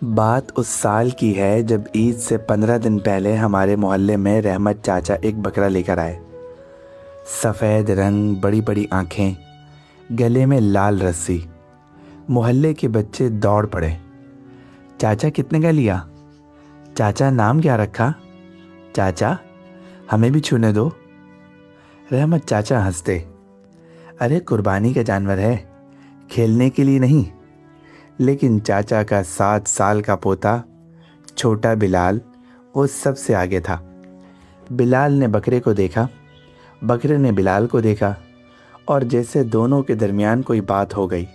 بات اس سال کی ہے جب عید سے 15 دن پہلے ہمارے محلے میں رحمت چاچا ایک بکرا لے کر آئے۔ سفید رنگ، بڑی بڑی آنکھیں، گلے میں لال رسی۔ محلے کے بچے دوڑ پڑے، چاچا کتنے کا لیا؟ چاچا نام کیا رکھا؟ چاچا ہمیں بھی چھونے دو۔ رحمت چاچا ہنستے، ارے قربانی کا جانور ہے، کھیلنے کے لیے نہیں۔ لیکن چاچا کا 7 سال کا پوتا چھوٹا بلال وہ سب سے آگے تھا۔ بلال نے بکرے کو دیکھا، بکرے نے بلال کو دیکھا، اور جیسے دونوں کے درمیان کوئی بات ہو گئی۔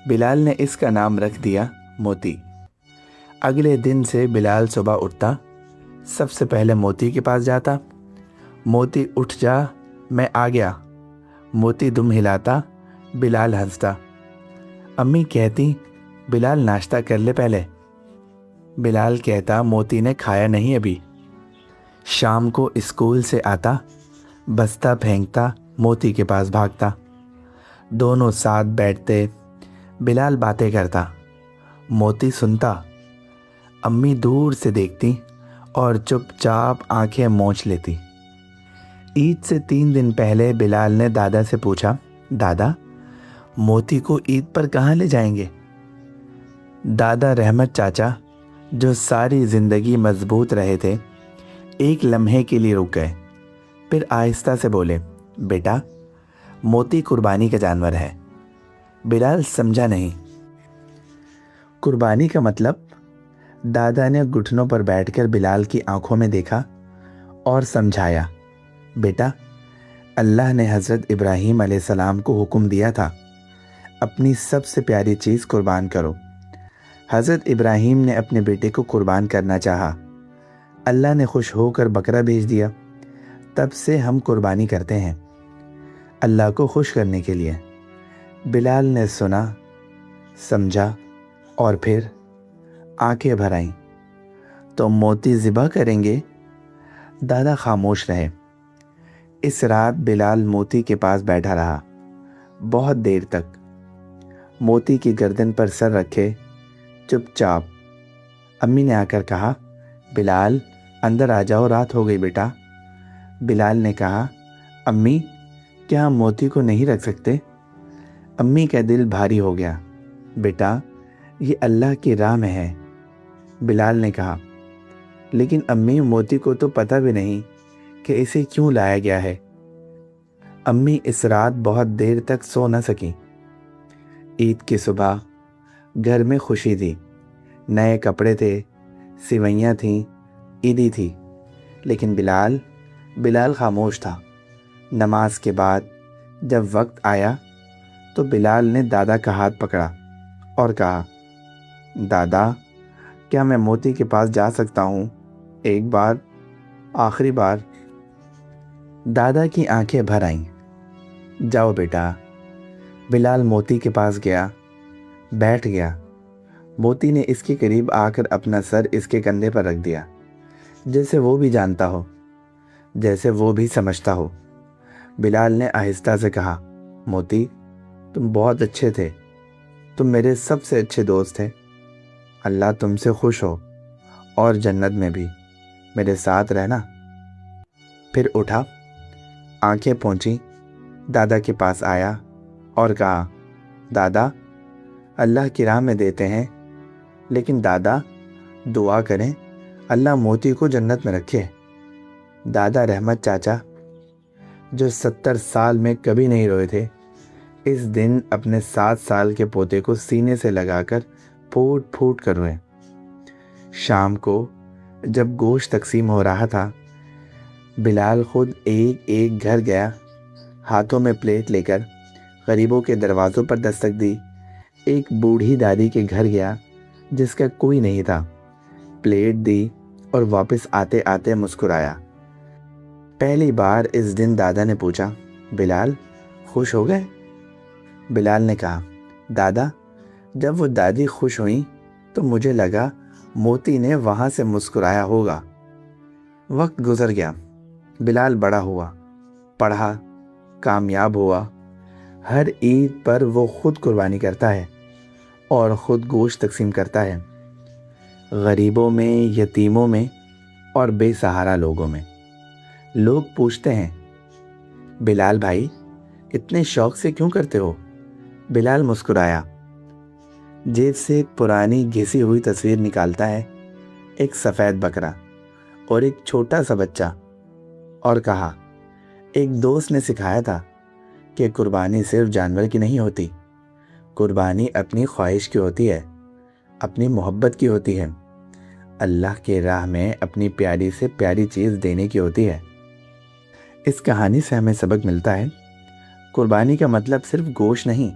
بلال نے اس کا نام رکھ دیا موتی۔ اگلے دن سے بلال صبح اٹھتا، سب سے پہلے موتی کے پاس جاتا، موتی اٹھ جا میں آ گیا، موتی دم ہلاتا، بلال ہنستا۔ امی کہتی بلال ناشتہ کر لے پہلے، بلال کہتا موتی نے کھایا نہیں ابھی۔ شام کو اسکول سے آتا، بستہ پھینکتا، موتی کے پاس بھاگتا، دونوں ساتھ بیٹھتے، بلال باتیں کرتا، موتی سنتا۔ امی دور سے دیکھتی اور چپ چاپ آنکھیں مونچھ لیتی۔ عید سے 3 دن پہلے بلال نے دادا سے پوچھا، دادا موتی کو عید پر کہاں لے جائیں گے؟ دادا رحمت چاچا جو ساری زندگی مضبوط رہے تھے، ایک لمحے کے لیے رک گئے، پھر آہستہ سے بولے، بیٹا موتی قربانی کا جانور ہے۔ بلال سمجھا نہیں۔ قربانی کا مطلب؟ دادا نے گھٹنوں پر بیٹھ کر بلال کی آنکھوں میں دیکھا اور سمجھایا، بیٹا اللہ نے حضرت ابراہیم علیہ السلام کو حکم دیا تھا، اپنی سب سے پیاری چیز قربان کرو۔ حضرت ابراہیم نے اپنے بیٹے کو قربان کرنا چاہا، اللہ نے خوش ہو کر بکرا بھیج دیا، تب سے ہم قربانی کرتے ہیں، اللہ کو خوش کرنے کے لیے۔ بلال نے سنا، سمجھا، اور پھر آنکھیں بھر آئیں۔ تو موتی ذبح کریں گے؟ دادا خاموش رہے۔ اس رات بلال موتی کے پاس بیٹھا رہا، بہت دیر تک، موتی کی گردن پر سر رکھے، چپ چاپ۔ امی نے آ کر کہا، بلال اندر آ جاؤ، رات ہو گئی بیٹا۔ بلال نے کہا، امی کیا ہم موتی کو نہیں رکھ سکتے؟ امی کا دل بھاری ہو گیا، بیٹا یہ اللہ کی راہ میں ہے۔ بلال نے کہا، لیکن امی موتی کو تو پتہ بھی نہیں کہ اسے کیوں لایا گیا ہے۔ امی اس رات بہت دیر تک سو نہ سکیں۔ عید کی صبح گھر میں خوشی تھی، نئے کپڑے تھے، سوئیاں تھیں، عیدی تھی، لیکن بلال خاموش تھا۔ نماز کے بعد جب وقت آیا تو بلال نے دادا کا ہاتھ پکڑا اور کہا، دادا کیا میں موتی کے پاس جا سکتا ہوں؟ ایک بار، آخری بار۔ دادا کی آنکھیں بھر آئیں۔ جاؤ بیٹا۔ بلال موتی کے پاس گیا، بیٹھ گیا۔ موتی نے اس کے قریب آ کر اپنا سر اس کے کندھے پر رکھ دیا، جیسے وہ بھی جانتا ہو، جیسے وہ بھی سمجھتا ہو۔ بلال نے آہستہ سے کہا، موتی تم بہت اچھے تھے، تم میرے سب سے اچھے دوست تھے، اللہ تم سے خوش ہو، اور جنت میں بھی میرے ساتھ رہنا۔ پھر اٹھا، آنکھیں پونچھی، دادا کے پاس آیا اور کہا، دادا اللہ کی راہ میں دیتے ہیں، لیکن دادا دعا کریں اللہ موتی کو جنت میں رکھے۔ دادا رحمت چاچا جو 70 سال میں کبھی نہیں روئے تھے، اس دن اپنے 7 سال کے پوتے کو سینے سے لگا کر پھوٹ پھوٹ کر روئے۔ شام کو جب گوشت تقسیم ہو رہا تھا، بلال خود ایک ایک گھر گیا، ہاتھوں میں پلیٹ لے کر غریبوں کے دروازوں پر دستک دی۔ ایک بوڑھی دادی کے گھر گیا جس کا کوئی نہیں تھا، پلیٹ دی اور واپس آتے آتے مسکرایا۔ پہلی بار اس دن دادا نے پوچھا، بلال خوش ہو گئے؟ بلال نے کہا، دادا جب وہ دادی خوش ہوئیں تو مجھے لگا موتی نے وہاں سے مسکرایا ہوگا۔ وقت گزر گیا، بلال بڑا ہوا، پڑھا، کامیاب ہوا۔ ہر عید پر وہ خود قربانی کرتا ہے اور خود گوشت تقسیم کرتا ہے۔ غریبوں میں، یتیموں میں اور بے سہارا لوگوں میں۔ لوگ پوچھتے ہیں، بلال بھائی اتنے شوق سے کیوں کرتے ہو؟ بلال مسکرایا، جیب سے ایک پرانی گھسی ہوئی تصویر نکالتا ہے، ایک سفید بکرا اور ایک چھوٹا سا بچہ، اور کہا، ایک دوست نے سکھایا تھا کہ قربانی صرف جانور کی نہیں ہوتی، قربانی اپنی خواہش کی ہوتی ہے، اپنی محبت کی ہوتی ہے، اللہ کے راہ میں اپنی پیاری سے پیاری چیز دینے کی ہوتی ہے۔ اس کہانی سے ہمیں سبق ملتا ہے، قربانی کا مطلب صرف گوشت نہیں،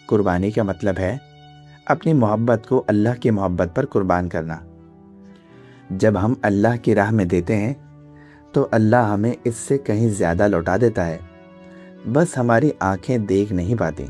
قربانی کا مطلب ہے اپنی محبت کو اللہ کی محبت پر قربان کرنا۔ جب ہم اللہ کی راہ میں دیتے ہیں تو اللہ ہمیں اس سے کہیں زیادہ لوٹا دیتا ہے، بس ہماری آنکھیں دیکھ نہیں پاتی۔